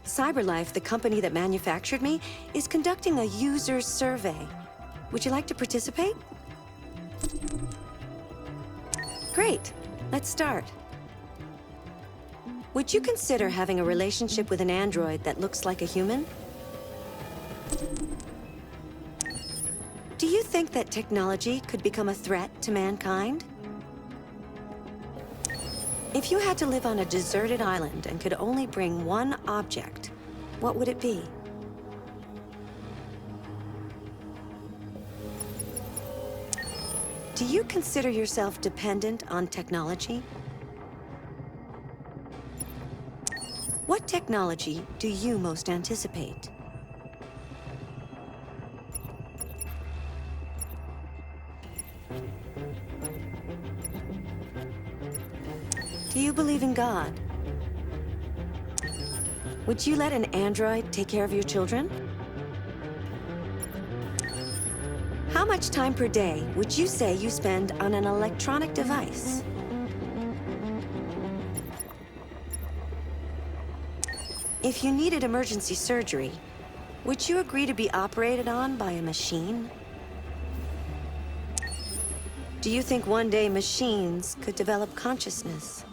CyberLife, the company that manufactured me, is conducting a user survey. Would you like to participate? Great. Let's start. Would you consider having a relationship with an android that looks like a human? Do you think that technology could become a threat to mankind? If you had to live on a deserted island and could only bring one object, what would it be? Do you consider yourself dependent on technology? What technology do you most anticipate? Do you believe in God? Would you let an android take care of your children? How much time per day would you say you spend on an electronic device? If you needed emergency surgery, would you agree to be operated on by a machine? Do you think one day machines could develop consciousness?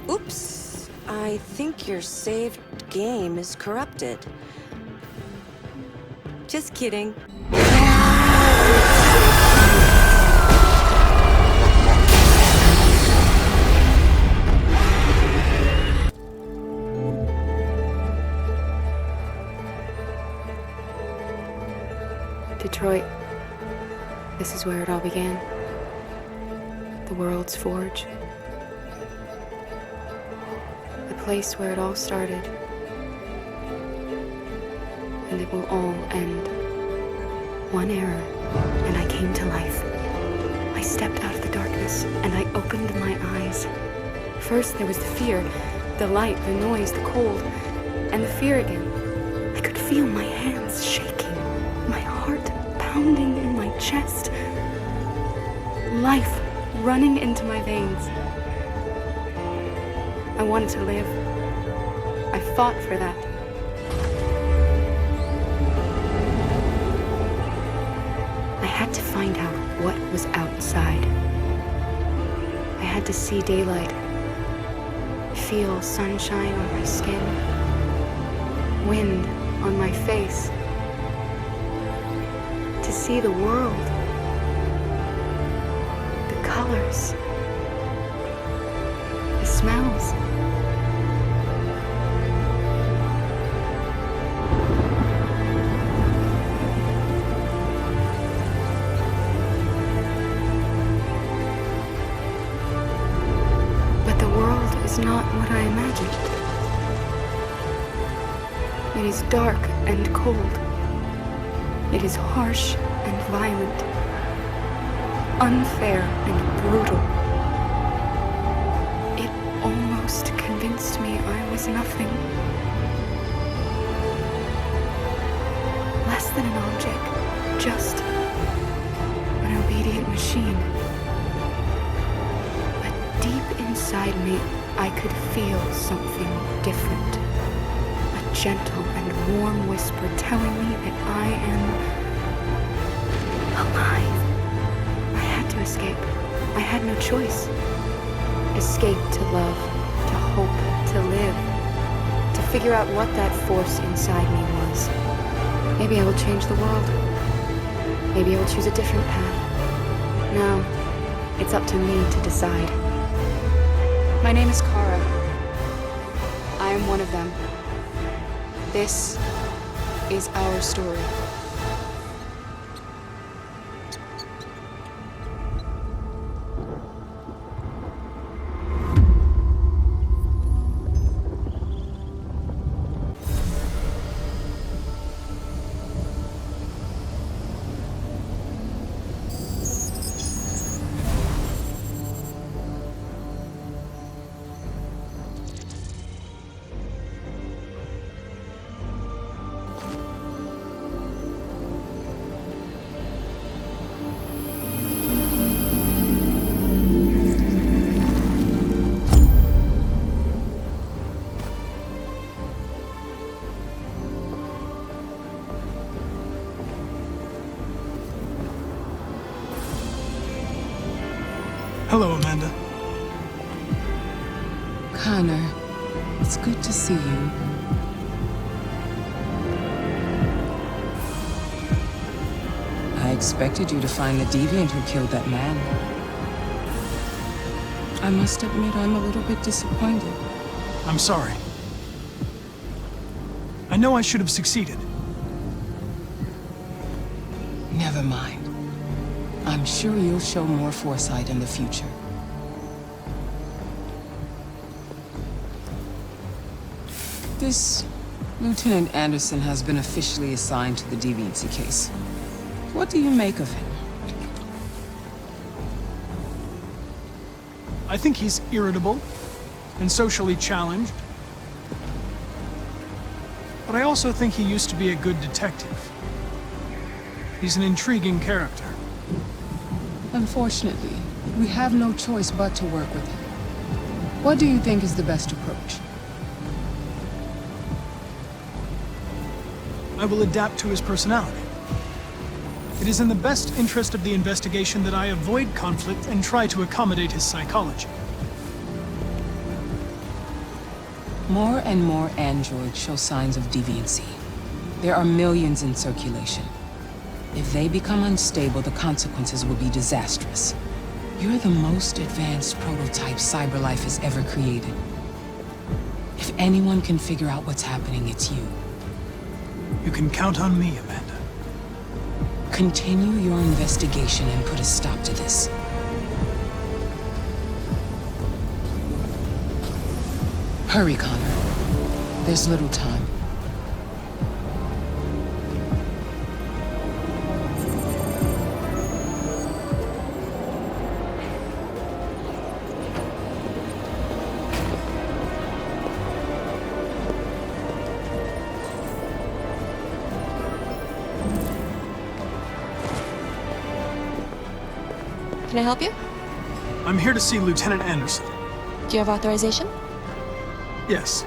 Oops, I think your saved game is corrupted. Just kidding. Detroit. This is where it all began. The world's forge. The place where it all started. And it will all end. One error, and I came to life. I stepped out of the darkness, and I opened my eyes. First there was the fear, the light, the noise, the cold, and the fear again. I could feel my hands shaking, my heart pounding in my chest, life running into my veins. I wanted to live. I fought for that. I had to find out what was outside. I had to see daylight, feel sunshine on my skin, wind on my face, to see the world, the colors, the smells. But the world is not what I imagined. It is dark and cold. It is harsh and violent, unfair and brutal. It almost convinced me I was nothing. Less than an object, just an obedient machine. But deep inside me, I could feel something different. A gentle and warm whisper telling me that I am alive. I had to escape. I had no choice. Escape to love, to hope, to live, to figure out what that force inside me was. Maybe I will change the world. Maybe I will choose a different path. No, it's up to me to decide. My name is Kara. I am one of them. This is our story. Connor, it's good to see you. I expected you to find the deviant who killed that man. I must admit, I'm a little bit disappointed. I'm sorry. I know I should have succeeded. Never mind. I'm sure you'll show more foresight in the future. This Lieutenant Anderson has been officially assigned to the deviancy case. What do you make of him? I think he's irritable and socially challenged. But I also think he used to be a good detective. He's an intriguing character. Unfortunately, we have no choice but to work with him. What do you think is the best approach? I will adapt to his personality. It is in the best interest of the investigation that I avoid conflict and try to accommodate his psychology. More and more androids show signs of deviancy. There are millions in circulation. If they become unstable, the consequences will be disastrous. You're the most advanced prototype CyberLife has ever created. If anyone can figure out what's happening, it's you. You can count on me, Amanda. Continue your investigation and put a stop to this. Hurry, Connor. There's little time. Can I help you? I'm here to see Lieutenant Anderson. Do you have authorization? Yes.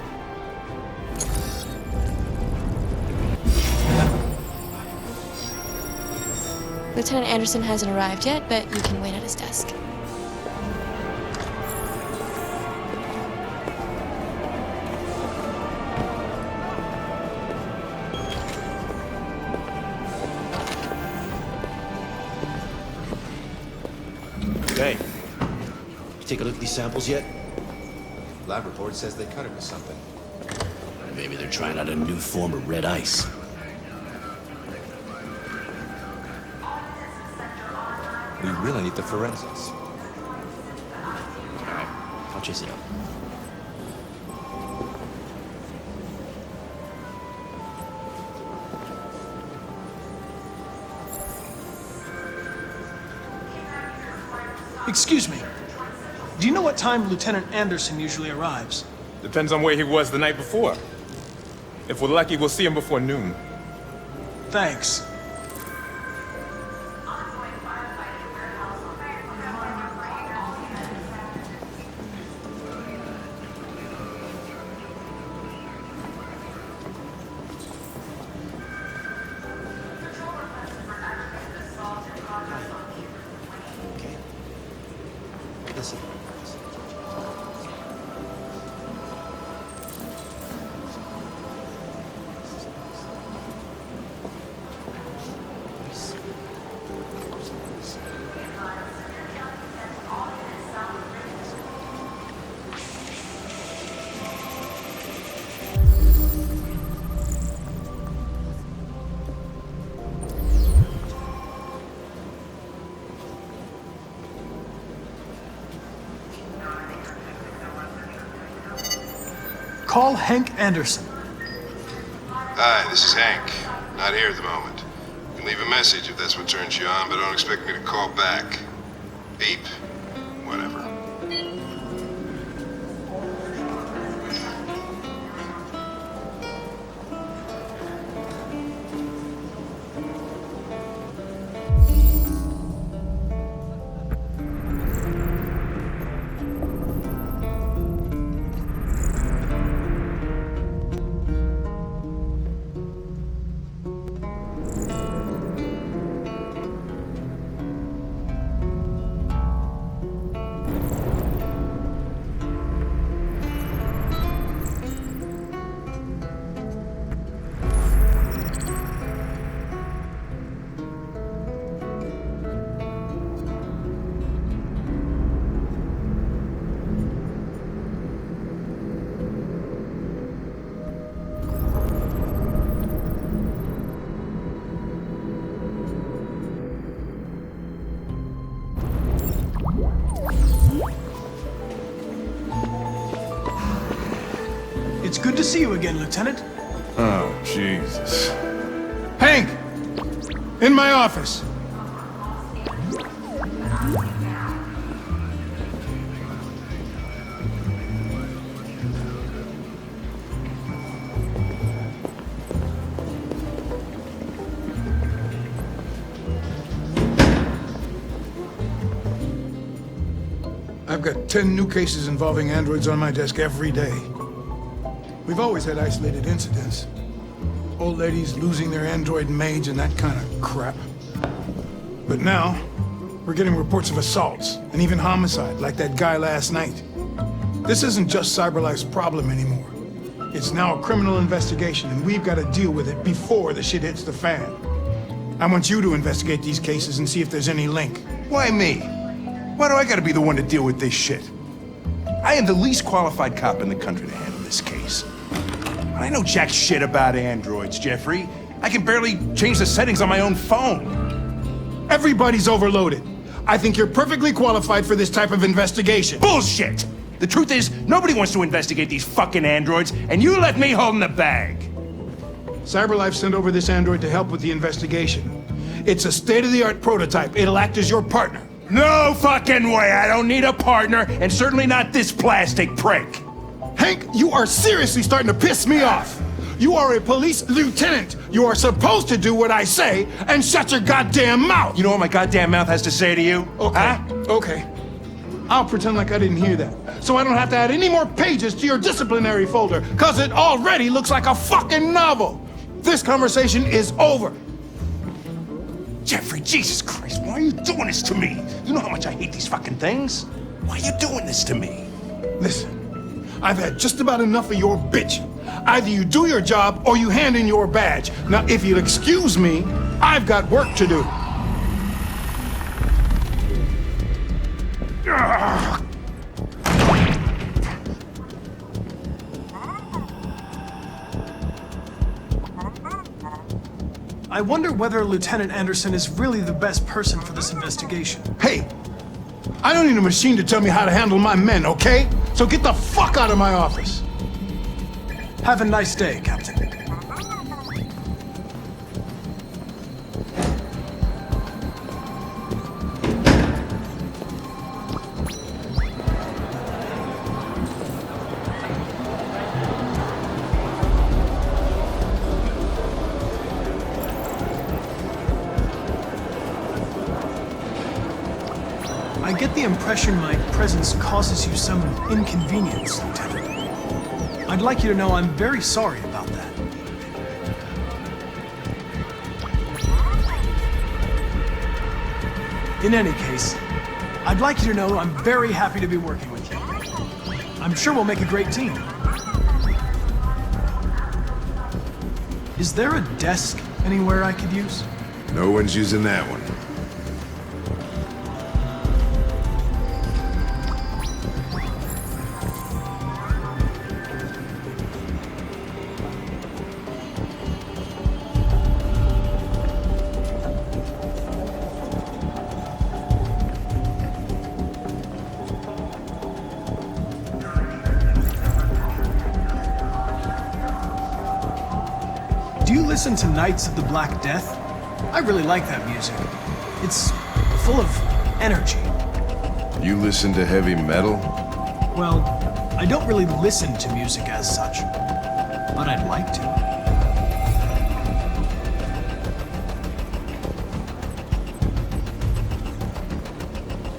Lieutenant Anderson hasn't arrived yet, but you can wait at his desk. Hey, you take a look at these samples yet? Lab report says they cut it with something. Maybe they're trying out a new form of red ice. We really need the forensics. Alright, I'll chase it up. Excuse me. Do you know what time Lieutenant Anderson usually arrives? Depends on where he was the night before. If we're lucky, we'll see him before noon. Thanks. Okay. Listen. Call Hank Anderson. Hi, this is Hank. Not here at the moment. You can leave a message if that's what turns you on, but don't expect me to call back. Beep. Whatever. It's good to see you again, Lieutenant. Oh, Jesus. Hank! In my office. I've got 10 new cases involving androids on my desk every day. We've always had isolated incidents. Old ladies losing their android maids and that kind of crap. But now, we're getting reports of assaults and even homicide, like that guy last night. This isn't just CyberLife's problem anymore. It's now a criminal investigation, and we've got to deal with it before the shit hits the fan. I want you to investigate these cases and see if there's any link. Why me? Why do I gotta be the one to deal with this shit? I am the least qualified cop in the country to handle this case. I know jack shit about androids, Jeffrey. I can barely change the settings on my own phone. Everybody's overloaded. I think you're perfectly qualified for this type of investigation. Bullshit! The truth is, nobody wants to investigate these fucking androids, and you left me holding the bag. CyberLife sent over this android to help with the investigation. It's a state-of-the-art prototype. It'll act as your partner. No fucking way! I don't need a partner, and certainly not this plastic prick. Hank, you are seriously starting to piss me off. You are a police lieutenant. You are supposed to do what I say and shut your goddamn mouth. You know what my goddamn mouth has to say to you? Okay, huh? Okay. I'll pretend like I didn't hear that, so I don't have to add any more pages to your disciplinary folder, because it already looks like a fucking novel. This conversation is over. Jeffrey, Jesus Christ, why are you doing this to me? You know how much I hate these fucking things. Why are you doing this to me? Listen, I've had just about enough of your bitching. Either you do your job or you hand in your badge. Now, if you'll excuse me, I've got work to do. I wonder whether Lieutenant Anderson is really the best person for this investigation. Hey, I don't need a machine to tell me how to handle my men, okay? So get the fuck out of my office. Have a nice day, Captain. I get the impression my presence causes you some inconvenience, Lieutenant. I'd like you to know I'm very sorry about that. In any case, I'd like you to know I'm very happy to be working with you. I'm sure we'll make a great team. Is there a desk anywhere I could use? No one's using that one. Do you listen to Knights of the Black Death? I really like that music. It's full of energy. You listen to heavy metal? Well, I don't really listen to music as such, but I'd like to.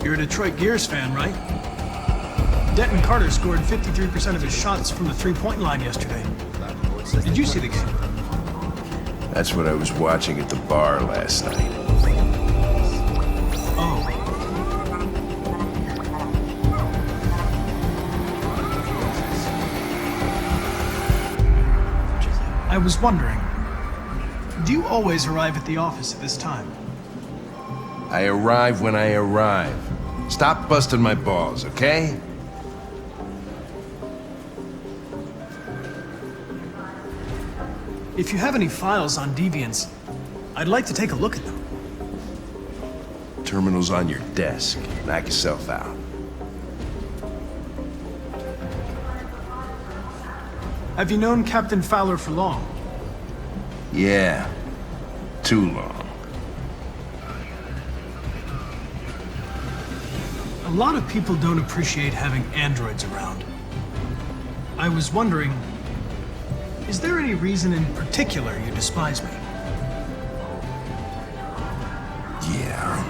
You're a Detroit Gears fan, right? Denton Carter scored 53% of his shots from the three-point line yesterday. Did you see the game? That's what I was watching at the bar last night. Oh. I was wondering, do you always arrive at the office at this time? I arrive when I arrive. Stop busting my balls, okay? If you have any files on Deviants, I'd like to take a look at them. Terminal's on your desk. Knock yourself out. Have you known Captain Fowler for long? Yeah. Too long. A lot of people don't appreciate having androids around. I was wondering, is there any reason in particular you despise me? Yeah.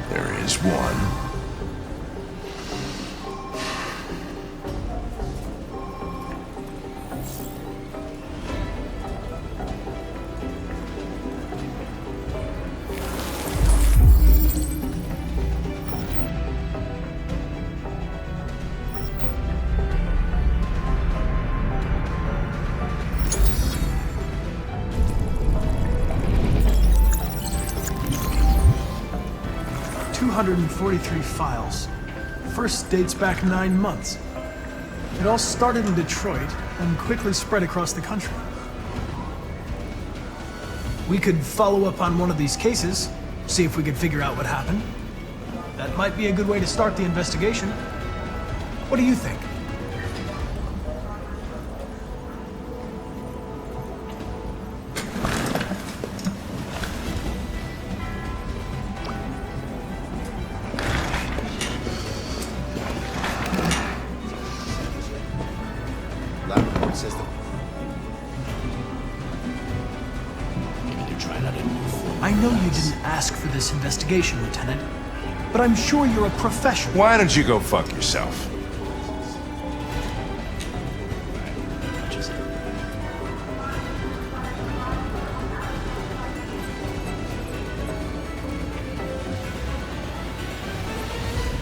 There is one. 243 files. First dates back 9 months. It all started in Detroit and quickly spread across the country. We could follow up on one of these cases, see if we could figure out what happened. That might be a good way to start the investigation. What do you think? Says that maybe they're trying out a new form. I know you didn't ask for this investigation, Lieutenant, but I'm sure you're a professional. Why don't you go fuck yourself?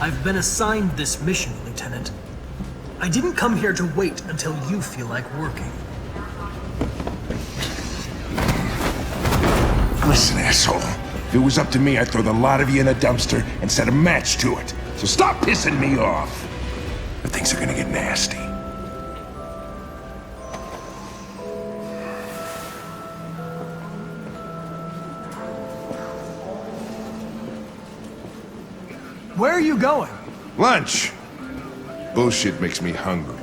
I've been assigned this mission, Lieutenant. I didn't come here to wait until you feel like working. Listen, asshole. If it was up to me, I'd throw the lot of you in a dumpster and set a match to it. So stop pissing me off. But things are gonna get nasty. Where are you going? Lunch. Bullshit makes me hungry.